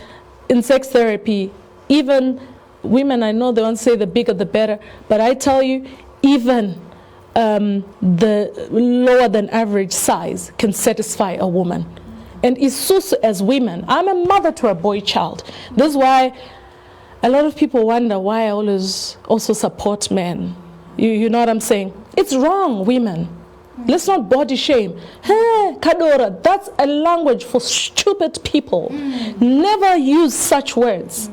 in sex therapy, even women, I know they don't say the bigger the better, but I tell you, even the lower than average size can satisfy a woman. And isusu as women, I'm a mother to a boy child. This is why a lot of people wonder why I always also support men. You know what I'm saying? It's wrong, women. Let's not body shame. Hey, Kadora, that's a language for stupid people. Never use such words.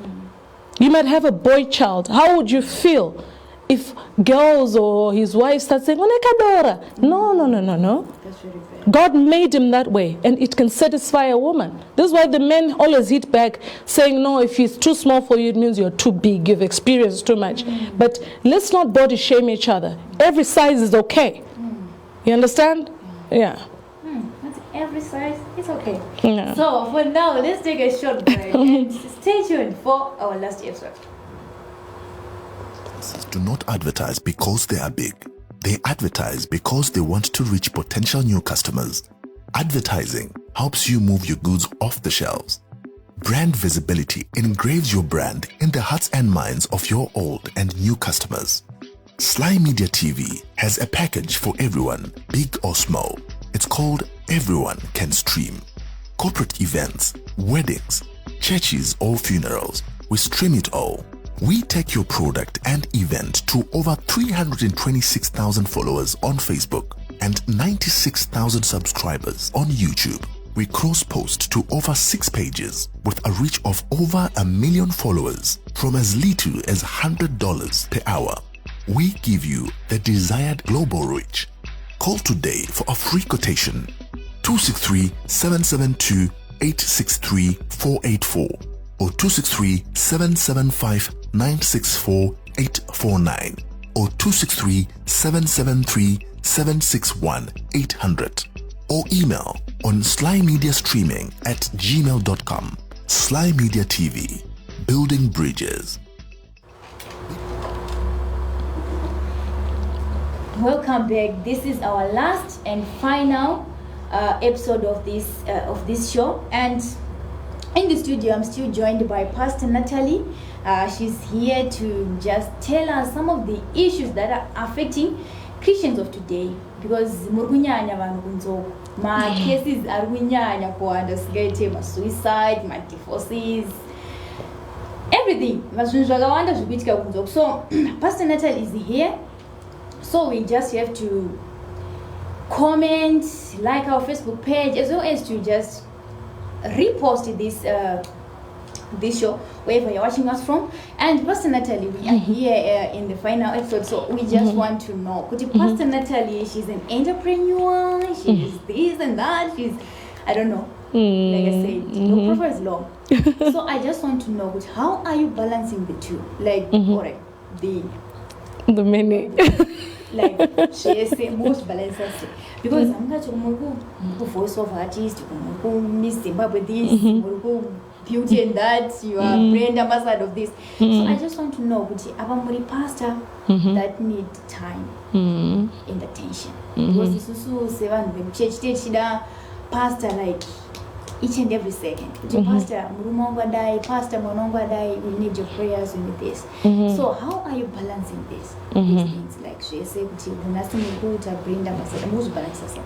You might have a boy child. How would you feel if girls or his wife start saying, Kadora? No. That's very bad. God made him that way, and it can satisfy a woman. This is why the men always hit back saying, no, if he's too small for you, it means you're too big, you've experienced too much. But let's not body shame each other. Every size is okay. You understand? Yeah. Every size is okay. Yeah. So for now, let's take a short break and stay tuned for our last episode. Do not advertise because they are big. They advertise because they want to reach potential new customers. Advertising helps you move your goods off the shelves. Brand visibility engraves your brand in the hearts and minds of your old and new customers. Sly Media TV has a package for everyone, big or small. It's called Everyone Can Stream. Corporate events, weddings, churches or funerals, we stream it all. We take your product and event to over 326,000 followers on Facebook and 96,000 subscribers on YouTube. We cross-post to over 6 pages with a reach of over 1 million followers from as little as $100 per hour. We give you the desired global reach. Call today for a free quotation. 263-772-863-484 or 263-775-964-849 or 263-773-761-800 or email on slymediastreaming@gmail.com. Sly Media TV, building bridges. Welcome back. This is our last and final episode of this show, and in the studio I'm still joined by Pastor Natalie. She's here to just tell us some of the issues that are affecting Christians of today, because murunyanya vanhu kunzoko ma cases ari kunyanya kuwanda singaite ma suicide, ma divorces, everything mazvinhu zvakawanda zvikuitika kunzoko. So Pastor Natalie is here. So we just have to comment, like our Facebook page, as well as to just repost this show wherever you're watching us from. And Pastor Natalie, we are here in the final episode, so we just want to know, could you Pastor Natalie, she's an entrepreneur, she's this and that, she's, I don't know, like I said, your profile is long. So I just want to know, how are you balancing the two? Like, alright, the many. like say most balances because I'm not a voice of artist, Miss Zimbabwe this, beauty and that, you are brand ambassador of this. So I just want to know, Abamuri pastor that need time and attention. Because it's also seven church pastor like each and every second. Pastor Murumongwa die, Pastor Monongwa die, we need your prayers, we need this. So how are you balancing this? These things like she said, nothing good to bring them as most balances.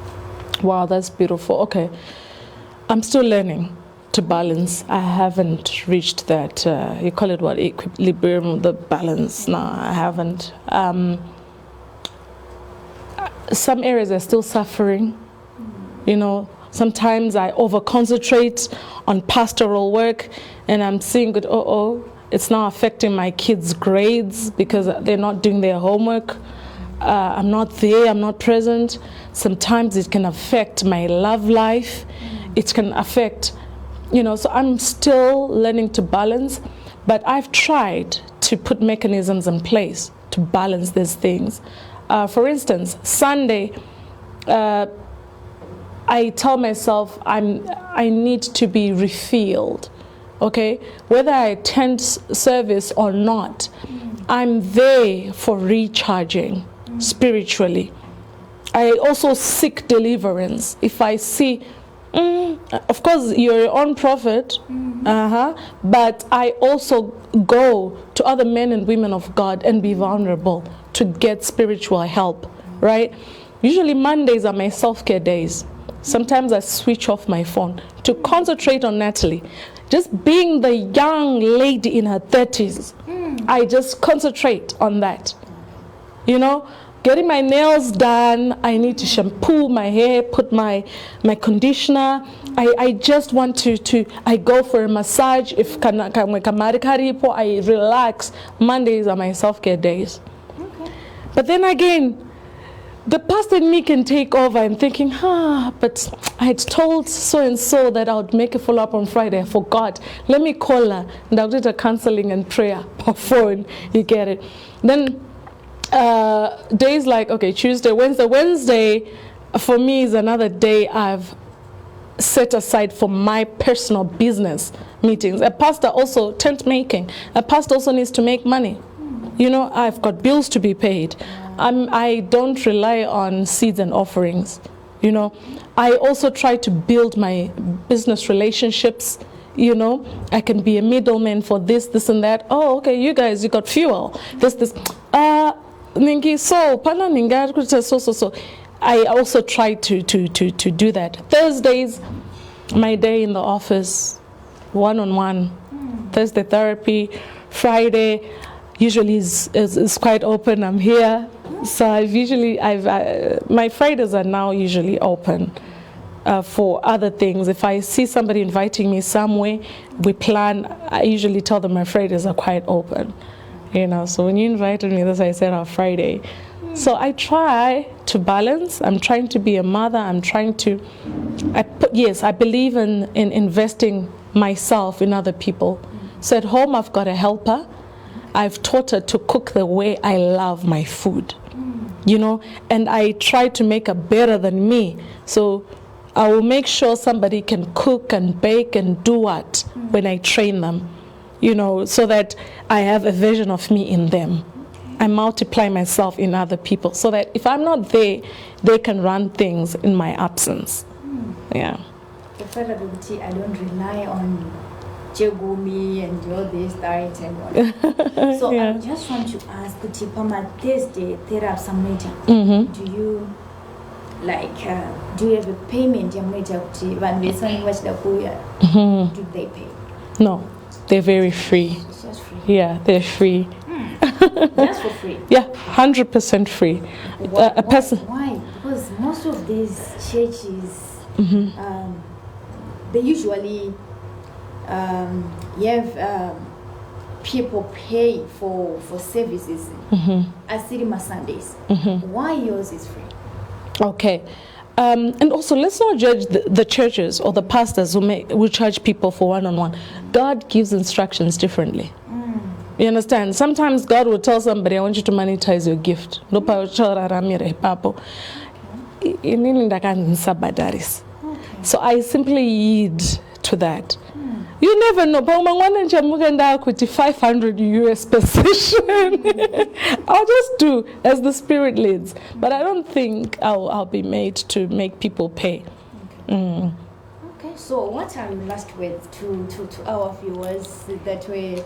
Wow, that's beautiful. Okay. I'm still learning to balance. I haven't reached that, you call it what, equilibrium, the balance. No, I haven't. Some areas are still suffering, you know. Sometimes I over-concentrate on pastoral work and I'm seeing that, it's now affecting my kids' grades because they're not doing their homework. I'm not there, I'm not present. Sometimes it can affect my love life. It can affect, you know, so I'm still learning to balance, but I've tried to put mechanisms in place to balance these things. For instance, Sunday, I tell myself I need to be refilled, okay? Whether I attend service or not, I'm there for recharging spiritually. I also seek deliverance. If I see, of course, you're your own prophet, but I also go to other men and women of God and be vulnerable to get spiritual help, right? Usually Mondays are my self-care days. Sometimes I switch off my phone to concentrate on Natalie. Just being the young lady in her 30s, I just concentrate on that. You know, getting my nails done, I need to shampoo my hair, put my conditioner. I just want to I go for a massage. If I relax. Mondays are my self-care days. Okay. But then again, the pastor in me can take over. I'm thinking, but I had told so-and-so that I would make a follow-up on Friday. I forgot. Let me call her. And I'll do the counseling and prayer per phone. You get it. Then days like, okay, Tuesday, Wednesday. Wednesday, for me, is another day I've set aside for my personal business meetings. A pastor also, tent making. A pastor also needs to make money. You know, I've got bills to be paid. I don't rely on seeds and offerings, you know. I also try to build my business relationships, you know. I can be a middleman for this and that. Oh, okay, you guys, you got fuel. This. So. I also try to do that. Thursdays, my day in the office, one-on-one. Thursday therapy. Friday usually is quite open. I'm here. So my Fridays are now usually open for other things. If I see somebody inviting me somewhere, we plan. I usually tell them my Fridays are quite open. You know, so when you invited me, that's why I said on Friday. So I try to balance. I'm trying to be a mother. I'm trying to, I believe in investing myself in other people. So at home, I've got a helper. I've taught her to cook the way I love my food, you know, and I try to make her better than me. So I will make sure somebody can cook and bake and do what when I train them, you know, so that I have a version of me in them. I multiply myself in other people so that if I'm not there, they can run things in my absence. Yeah. The fact that I don't rely on Jegumi and all this diet and whatever. So I just want to ask, Pama, Thursday, there are some meter. Do you do you have a payment? Do they pay? No, they're very free. It's just free. Yeah, they're free. Just for free? Yeah, 100% free. A person. Why? Because most of these churches, they usually have people pay for services at cinema Sundays. Why yours is free? Okay. And also, let's not judge the churches or the pastors who charge people for one-on-one. God gives instructions differently. You understand? Sometimes God will tell somebody, I want you to monetize your gift. So I simply yield to that. You never know. But 500 US per session. I'll just do as the Spirit leads. But I don't think I'll be made to make people pay. Okay. Okay. So what are your last words to our viewers that were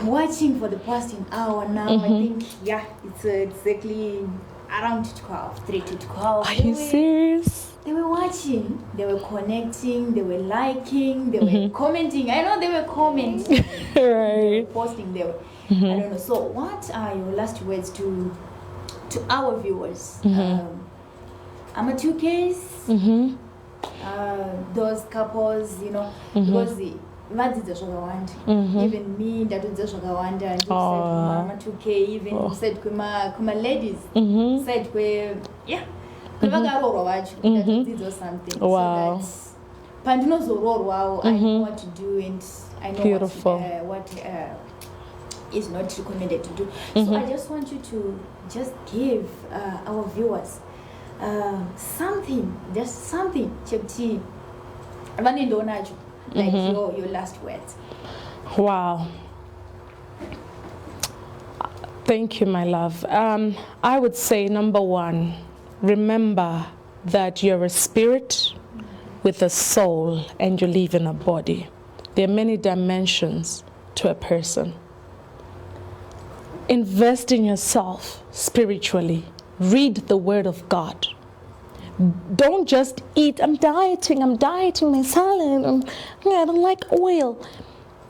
watching for the past hour now? I think, yeah, it's exactly around 12, 3 to 12. Are you serious? They were watching, they were connecting, they were liking, they were commenting. I know they were commenting. Right. They were posting, they were, I don't know. So what are your last words to our viewers? I'm a 2Ks, those couples, you know, because the even me that was Shogawanda and Mama 2K, even said kuma ladies said yeah. Something. Wow. So I know what to do and I know what is not recommended to do. So I just want you to just give our viewers something, just something, Chepti, like your last words. Wow. Thank you, my love. I would say, number one, remember that you're a spirit with a soul and you live in a body. There are many dimensions to a person. Invest in yourself spiritually. Read the Word of God. Don't just eat, I'm dieting my salad, I don't like oil.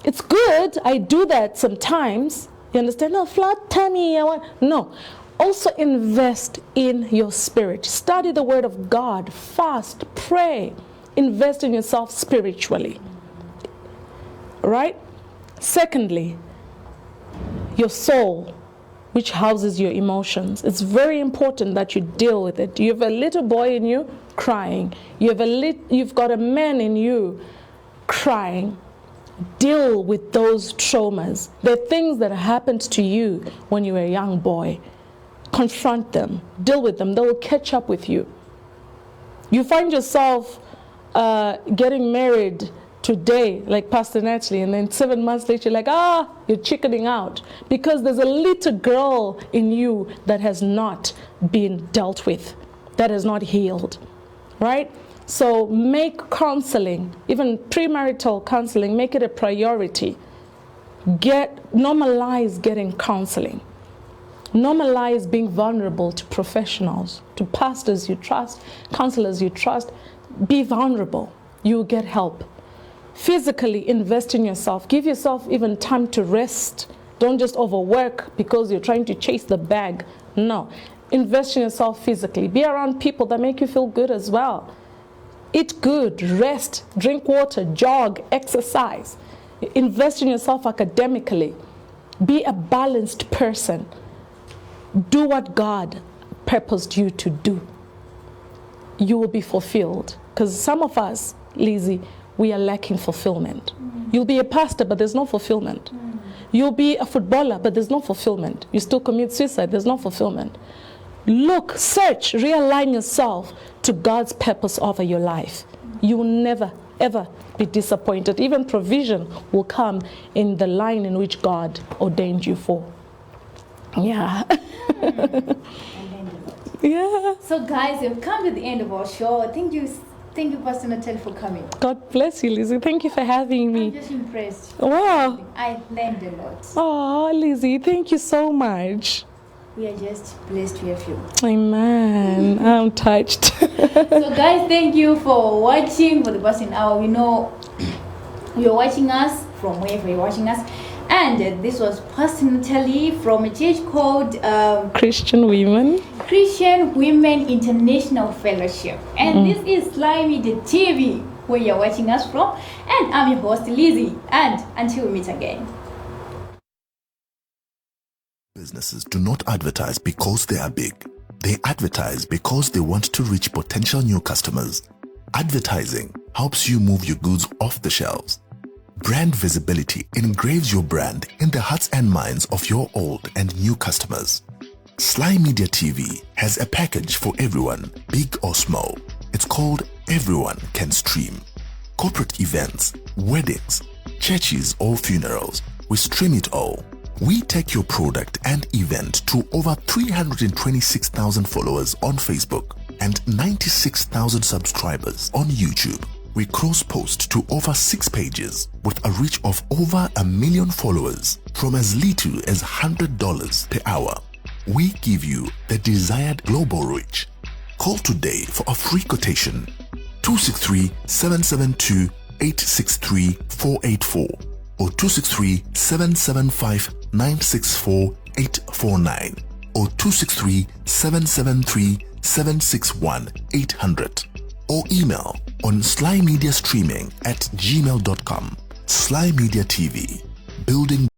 It's good, I do that sometimes. You understand? No, flat tummy, no. Also invest in your spirit. Study the Word of God, fast, pray. Invest in yourself spiritually. Right? Secondly, your soul, which houses your emotions. It's very important that you deal with it. You have a little boy in you crying. You've got a man in you crying. Deal with those traumas. They're things that happened to you when you were a young boy. Confront them. Deal with them. They will catch up with you. You find yourself getting married today, like Pastor Natalie, and then 7 months later, you're like, you're chickening out. Because there's a little girl in you that has not been dealt with, that has not healed, right? So make counseling, even premarital counseling, make it a priority. Normalize getting counseling. Normalize being vulnerable to professionals, to pastors you trust, counselors you trust. Be vulnerable. You'll get help. Physically invest in yourself. Give yourself even time to rest. Don't just overwork because you're trying to chase the bag. No. Invest in yourself physically. Be around people that make you feel good as well. Eat good, rest, drink water, jog, exercise. Invest in yourself academically. Be a balanced person. Do what God purposed you to do. You will be fulfilled. Because some of us, Lizzie, we are lacking fulfillment. You'll be a pastor, but there's no fulfillment. You'll be a footballer, but there's no fulfillment. You still commit suicide, there's no fulfillment. Look, search, realign yourself to God's purpose over your life. You will never, ever be disappointed. Even provision will come in the line in which God ordained you for. Yeah. Yeah. So guys, we've come to the end of our show. Thank you, Pastor Natalie, for coming. God bless you, Lizzie. Thank you for having me. I'm just impressed. Wow. I learned a lot. Oh, Lizzie, thank you so much. We are just blessed to have you. Amen. I'm touched. So guys, thank you for watching for the past hour. We know you're watching us from wherever you're watching us. And this was Pastor Natalie from a church called Christian Women International Fellowship. And this is SlyMedia TV, where you're watching us from. And I'm your host, Lizzie. And until we meet again. Businesses do not advertise because they are big. They advertise because they want to reach potential new customers. Advertising helps you move your goods off the shelves. Brand visibility engraves your brand in the hearts and minds of your old and new customers. SlyMedia TV has a package for everyone, big or small. It's called Everyone Can Stream. Corporate events, weddings, churches or funerals, we stream it all. We take your product and event to over 326,000 followers on Facebook and 96,000 subscribers on YouTube. We cross-post to over 6 pages with a reach of over 1 million followers from as little as $100 per hour. We give you the desired global reach. Call today for a free quotation. 263-772-863-484 or 263-775-964-849 or 263-773-761-800 or email on slymediastreaming@gmail.com. Sly Media TV, building